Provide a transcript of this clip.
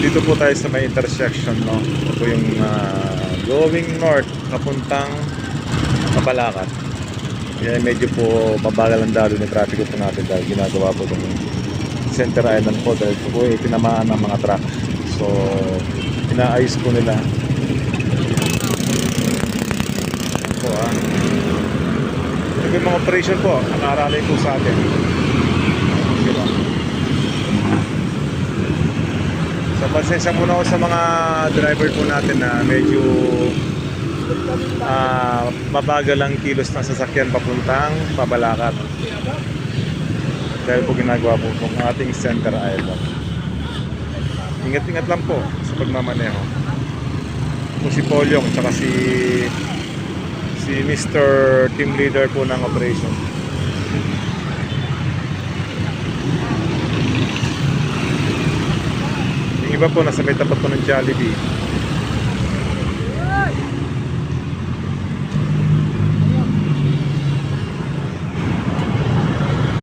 Dito po tayo sa may intersection, no? Ito po yung going north papuntang Kapalakat. Kaya medyo po mabagal ang dalo ng trapiko po natin dahil ginagawa po itong Center Island po dahil po ay tinamaan ng mga truck. So inaayos po nila po yung mga operation po nakaralay po sa atin, diba? So pasensya muna ako sa mga driver po natin na medyo mabagal ang kilos ng sasakyan papuntang Pabalakat dahil po ginagawa po ng ating Center Island. Ingat-ingat lang po sa pagmamaneho. Po si Polyong at si Mr. Team Leader po ng operation. Yung iba po nasa may tapat po ng Jollibee.